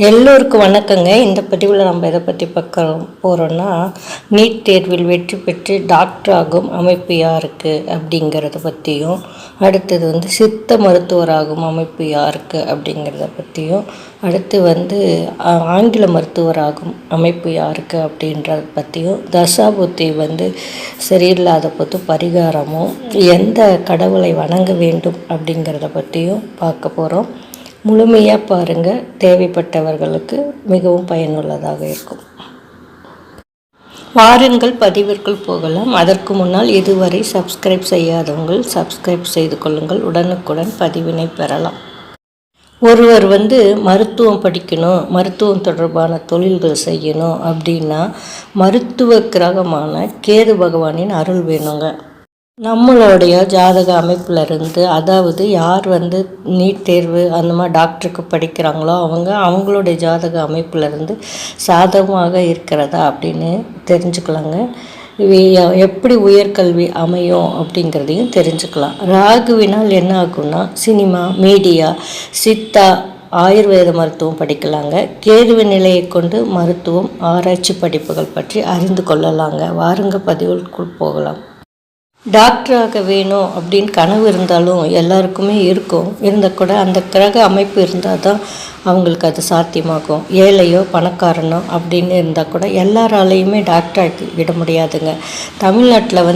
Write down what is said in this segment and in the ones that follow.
எல்லோருக்கும் வணக்கங்க. இந்த பதிவில் நம்ம எதை பற்றி பார்க்க போகிறோன்னா, நீட் தேர்வில் வெற்றி பெற்று டாக்டர் ஆகும் அமைப்பு யாருக்கு அப்படிங்கிறத பற்றியும், அடுத்தது சித்த மருத்துவராகும் அமைப்பு யாருக்கு அப்படிங்கிறத பற்றியும், அடுத்து ஆங்கில மருத்துவராகும் அமைப்பு யாருக்கு அப்படின்றத பற்றியும், தசாபுத்தி சரியில்லாத போது பரிகாரமும், எந்த கடவுளை வணங்க வேண்டும் அப்படிங்கிறத பற்றியும் பார்க்க போகிறோம். முழுமையாக பாருங்கள், தேவைப்பட்டவர்களுக்கு மிகவும் பயனுள்ளதாக இருக்கும். வாருங்கள், பதிவிற்குள் போகலாம். அதற்கு முன்னால் இதுவரை சப்ஸ்கிரைப் செய்யாதவங்கள் சப்ஸ்கிரைப் செய்து கொள்ளுங்கள். உடனுக்குடன் பதிவினை பெறலாம். ஒருவர் மருத்துவம் படிக்கணும், மருத்துவம் தொடர்பான தொழில்கள் செய்யணும் அப்படின்னா மருத்துவ கிரகமான கேது பகவானின் அருள் வேணுங்க. நம்மளுடைய ஜாதக அமைப்பிலிருந்து, அதாவது யார் நீட் தேர்வு அந்த மாதிரி டாக்டருக்கு படிக்கிறாங்களோ அவங்களுடைய ஜாதக அமைப்பிலிருந்து சாதகமாக இருக்கிறதா அப்படின்னு தெரிஞ்சுக்கலாங்க. எப்படி உயர்கல்வி அமையும் அப்படிங்கிறதையும் தெரிஞ்சுக்கலாம். ராகுவினால் என்ன ஆகும்னா, சினிமா, மீடியா, சித்தா, ஆயுர்வேத மருத்துவம் படிக்கலாங்க. கேதுவின் நிலையை கொண்டு மருத்துவம், ஆராய்ச்சி படிப்புகள் பற்றி அறிந்து கொள்ளலாங்க. வாருங்க, பதிவுக்குள் போகலாம். டாக்டராக வேணும் அப்படின்னு கனவு இருந்தாலும் எல்லாருக்குமே இருந்தால் கூட அந்த கிரக அமைப்பு இருந்தால் தான் அவங்களுக்கு அது சாத்தியமாகும். ஏழையோ பணக்காரனோ அப்படின்னு இருந்தால் கூட எல்லாராலையுமே டாக்டராக விட முடியாதுங்க. தமிழ்நாட்டில்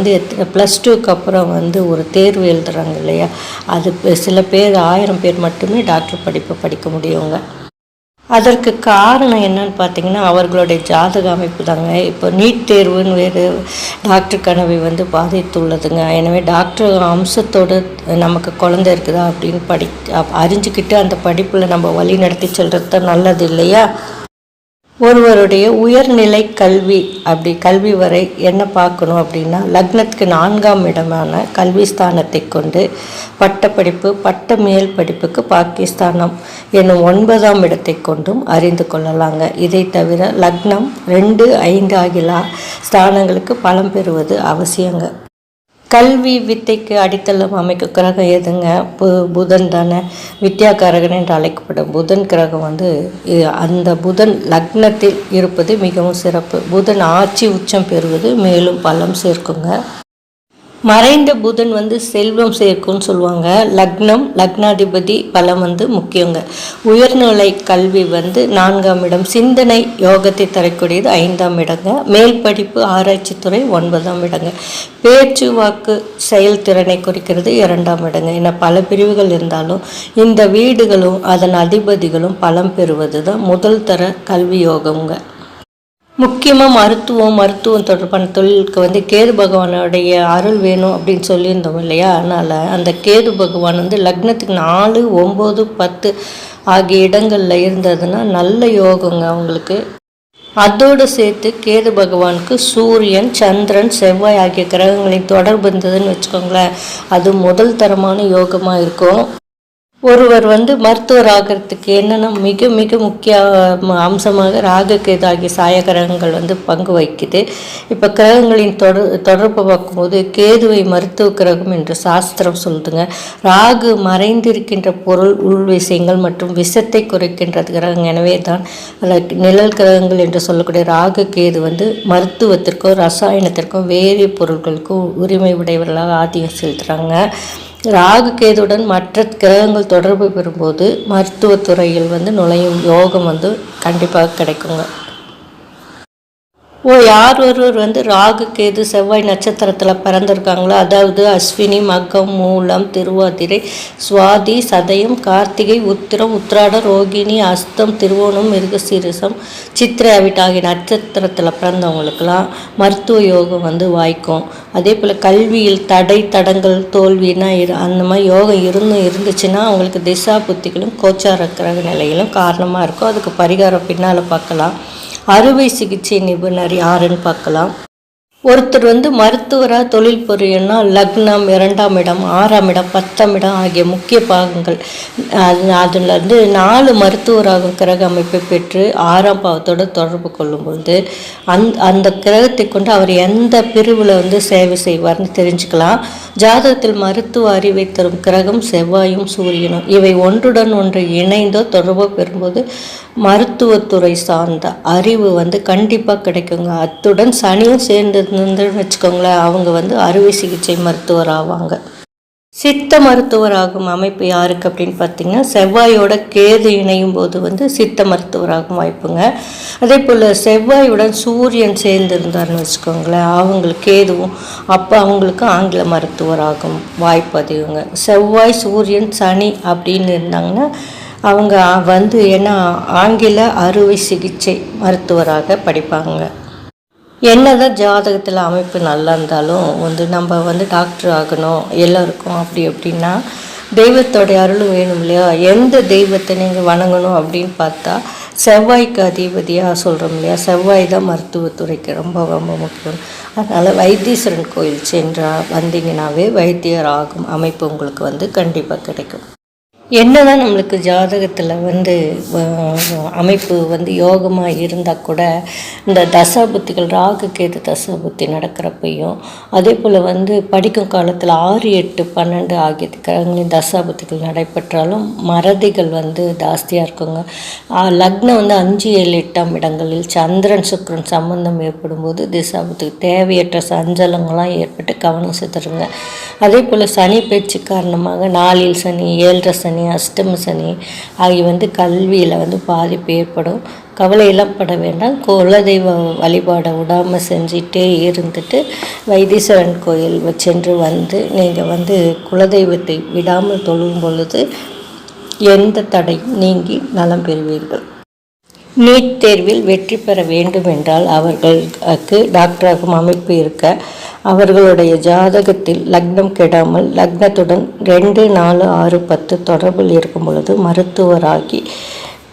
+2க்கு அப்புறம் ஒரு தேர்வு எழுதுகிறாங்க இல்லையா, அது சில பேர் 1000 பேர் மட்டுமே டாக்டர் படிப்பு படிக்க முடியுங்க. அதற்கு காரணம் என்னன்னு பார்த்தீங்கன்னா, அவர்களுடைய ஜாதக அமைப்பு தாங்க. இப்போ நீட் தேர்வுன்னு வேறு டாக்டர் கனவை பாதித்துள்ளதுங்க. எனவே டாக்டர் அம்சத்தோடு நமக்கு குழந்தை இருக்குதா அப்படின்னு அறிஞ்சிக்கிட்டு அந்த படிப்பில் நம்ம வழி நடத்தி செல்கிறது தான் நல்லது இல்லையா. ஒருவருடைய உயர்நிலை கல்வி வரை என்ன பார்க்கணும் அப்படின்னா, லக்னத்துக்கு 4ஆம் இடமான கல்வி ஸ்தானத்தை கொண்டு பட்டப்படிப்பு, பட்ட மேல் படிப்புக்கு பாகிஸ்தானம் என்னும் 9ஆம் இடத்தை கொண்டும் அறிந்து கொள்ளலாங்க. இதை தவிர லக்னம் 2, 5 ஆகிய ஸ்தானங்களுக்கு பலம் பெறுவது அவசியங்க. கல்வி வித்தைக்கு அடித்தளம் அமைக்க கிரகம் எதுங்க? புதன் தானே. வித்யாகாரகன் என்று அழைக்கப்படும் புதன் கிரகம் அந்த புதன் லக்னத்தில் இருப்பது மிகவும் சிறப்பு. புதன் ஆட்சி உச்சம் பெறுவது மேலும் பலம் சேர்க்குங்க. மறைந்த புதன் செல்வம் சேர்க்கும்னு சொல்லுவாங்க. லக்னாதிபதி பலம் முக்கியங்க. உயர்நிலை கல்வி 4ஆம் இடம், சிந்தனை யோகத்தை தரக்கூடியது 5ஆம் இடங்க. மேல் படிப்பு, ஆராய்ச்சி துறை 9ஆம் இடங்க. பேச்சு வாக்கு செயல்திறனை குறிக்கிறது 2ஆம் இடங்க. என பல பிரிவுகள் இருந்தாலும் இந்த வீடுகளும் அதன் அதிபதிகளும் பலம் பெறுவது தான் முதல் தர கல்வி யோகங்க. முக்கியமாக மருத்துவம் தொடர்பான தொழிலுக்கு கேது பகவானுடைய அருள் வேணும் அப்படின்னு சொல்லியிருந்தோம் இல்லையா. அதனால் அந்த கேது பகவான் லக்னத்துக்கு 4, 9, 10 ஆகிய இடங்களில் இருந்ததுன்னா நல்ல யோகங்க அவங்களுக்கு. அதோடு சேர்த்து கேது பகவானுக்கு சூரியன், சந்திரன், செவ்வாய் ஆகிய கிரகங்களின் தொடர்பு இருந்ததுன்னு வச்சுக்கோங்களேன், அது முதல் தரமான யோகமாக இருக்கும். ஒருவர் மருத்துவர் ஆகிறதுக்கு என்னென்னா மிக மிக முக்கிய அம்சமாக ராகு கேது ஆகிய சாயகிரகங்கள் பங்கு வகிக்குது. இப்போ கிரகங்களின் தொடர்பை பார்க்கும்போது கேதுவை மருத்துவ கிரகம் என்று சாஸ்திரம் சொல்லுதுங்க. ராகு மறைந்திருக்கின்ற பொருள், உள் விஷயங்கள் மற்றும் விஷத்தை குறைக்கின்ற கிரகம். எனவே தான் நிழல் கிரகங்கள் என்று சொல்லக்கூடிய ராகு கேது மருத்துவத்திற்கும் ரசாயனத்திற்கும் வேறு பொருட்களுக்கும் உரிமை உடையவர்களாக ஆதிக்கம் செலுத்துகிறாங்க. ராகு கேதுடன் மற்ற கிரகங்கள் தொடர்பு பெறும்போது மருத்துவத்துறையில் நுழையும் யோகம் கண்டிப்பாக கிடைக்குங்க. யார் ஒருவர் ராகு கேது செவ்வாய் நட்சத்திரத்தில் பிறந்திருக்காங்களோ, அதாவது அஸ்வினி, மகம், மூலம், திருவாதிரை, சுவாதி, சதயம், கார்த்திகை, உத்திரம், உத்திராட, ரோகிணி, அஸ்தம், திருவோணம், மிருகசீரிசம், சித்திரை ஆகிய நட்சத்திரத்தில் பிறந்தவங்களுக்கெல்லாம் மருத்துவ யோகம் வாய்க்கும். அதே போல் கல்வியில் தடங்கள், தோல்வினா அந்த மாதிரி யோகம் இருந்துச்சுன்னா அவங்களுக்கு திசா புத்திகளும் கோச்சார கிரக நிலையிலும் காரணமாக இருக்கும். அதுக்கு பரிகாரம் பின்னால் பார்க்கலாம். அறுவை சிகிச்சை நிபுணர் யாருன்னு பார்க்கலாம். ஒருத்தர் வந்து மருத்துவராக தொழில் புரியணும்னா லக்னம், 2ஆம் இடம், 6ஆம் இடம், 10ஆம் இடம் ஆகிய முக்கிய பாகங்கள் அதுலேருந்து 4 மருத்துவராகும் கிரக அமைப்பை பெற்று 6ஆம் பாவத்தோடு தொடர்பு கொள்ளும்பொழுது அந்த கிரகத்தை கொண்டு அவர் எந்த பிரிவில் வந்து சேவை செய்வார்னு தெரிஞ்சுக்கலாம். ஜாதகத்தில் மருத்துவ அறிவை தரும் கிரகம் செவ்வாயும் சூரியனும் இவை ஒன்றுடன் ஒன்று இணைந்தோ தொடர்போ பெறும்போது மருத்துவத்துறை சார்ந்த அறிவு வந்து கண்டிப்பாக கிடைக்குங்க. அத்துடன் சனியும் சேர்ந்து வச்சுக்கோங்களேன், அவங்க வந்து அறுவை சிகிச்சை மருத்துவர் ஆவாங்க. சித்த மருத்துவராகும் அமைப்பு யாருக்கு அப்படின்னு பார்த்தீங்கன்னா, செவ்வாயோட கேது இணையும் போது வந்து சித்த மருத்துவராகும் வாய்ப்புங்க. அதே போல் செவ்வாயுடன் சூரியன் சேர்ந்துருந்தார்னு வச்சுக்கோங்களேன், அவங்களுக்கு கேதுவும் அப்போ அவங்களுக்கு ஆங்கில மருத்துவராகும் வாய்ப்பு அதிகங்க. செவ்வாய், சூரியன், சனி அப்படின்னு இருந்தாங்கன்னா அவங்க வந்து ஏன்னா ஆங்கில அறுவை சிகிச்சை மருத்துவராக படிப்பாங்க. என்னதான் ஜாதகத்தில் அமைப்பு நல்லா இருந்தாலும் வந்து நம்ம வந்து டாக்டர் ஆகணும் எல்லாருக்கும் அப்படின்னா தெய்வத்தோடைய அருளும் வேணும் இல்லையா? எந்த தெய்வத்தை நீங்கள் வணங்கணும் அப்படின்னு பார்த்தா செவ்வாய்க்கு அதிபதியாக சொல்கிறோம் இல்லையா? செவ்வாய் தான் மருத்துவத்துறைக்கு ரொம்ப ரொம்ப முக்கியம். அதனால் வைத்தீஸ்வரன் கோயில் சென்றால் வந்தீங்கன்னாவே வைத்தியர் ஆகும் அமைப்பு உங்களுக்கு வந்து கண்டிப்பாக கிடைக்கும். என்னதான் நம்மளுக்கு ஜாதகத்தில் வந்து அமைப்பு வந்து யோகமாக இருந்தால் கூட இந்த தசாபுத்திகள் ராகு கேது தசாபுத்தி நடக்கிறப்பையும் அதே போல் வந்து படிக்கும் காலத்தில் 6, 8, 12 ஆகிய கிரகங்களின் தசாபுத்திகள் நடைபெற்றாலும் மறதிகள் வந்து ஜாஸ்தியாக இருக்குங்க. லக்னம் வந்து 5, 7, 8ஆம் இடங்களில் சந்திரன் சுக்கிரன் சம்பந்தம் ஏற்படும் போது திசாபுத்திக்கு தேவையற்ற சஞ்சலங்கள்லாம் ஏற்பட்டு கவனம் சிதறுங்க. அதே போல் சனி பேச்சு காரணமாக 4ல் சனி, 7ரை சனி, அஷ்டம சனி ஆகிய வந்து கல்வியில் வந்து பாதிப்பு ஏற்படும். கவலையெல்லாம் பட வேண்டாம். குலதெய்வ வழிபாடை விடாமல் செஞ்சிட்டே இருந்துட்டு வைத்தீஸ்வரன் கோயில் சென்று வந்து நீங்கள் வந்து குலதெய்வத்தை விடாமல் தொழும் பொழுது எந்த தடையும் நீங்கி நலம் பெறுவீர்கள். நீட் தேர்வில் வெற்றி பெற வேண்டும் என்றால் அவர்களுக்கு டாக்டராகும் அமைப்பு இருக்க அவர்களுடைய ஜாதகத்தில் லக்னம் கெடாமல் லக்னத்துடன் 2, 4, 6, 10 தொடர்பில் இருக்கும் பொழுது மருத்துவராகி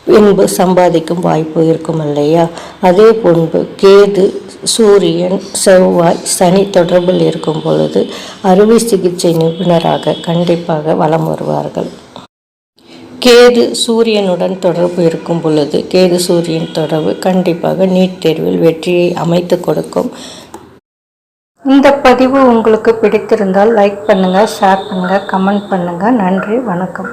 பின்பு சம்பாதிக்கும் வாய்ப்பு இருக்கும் இல்லையா? அதே போன்று கேது, சூரியன், செவ்வாய், சனி தொடர்பில் இருக்கும் பொழுது அறுவை சிகிச்சை நிபுணராக கண்டிப்பாக வலம் வருவார்கள். கேது சூரியனுடன் தொடர்பு இருக்கும் பொழுது கேது சூரியன் தொடர்பு கண்டிப்பாக நீட் தேர்வில் வெற்றியை அமைத்து கொடுக்கும். இந்த பதிவு உங்களுக்கு பிடித்திருந்தால் லைக் பண்ணுங்கள், ஷேர் பண்ணுங்கள், கமெண்ட் பண்ணுங்கள். நன்றி, வணக்கம்.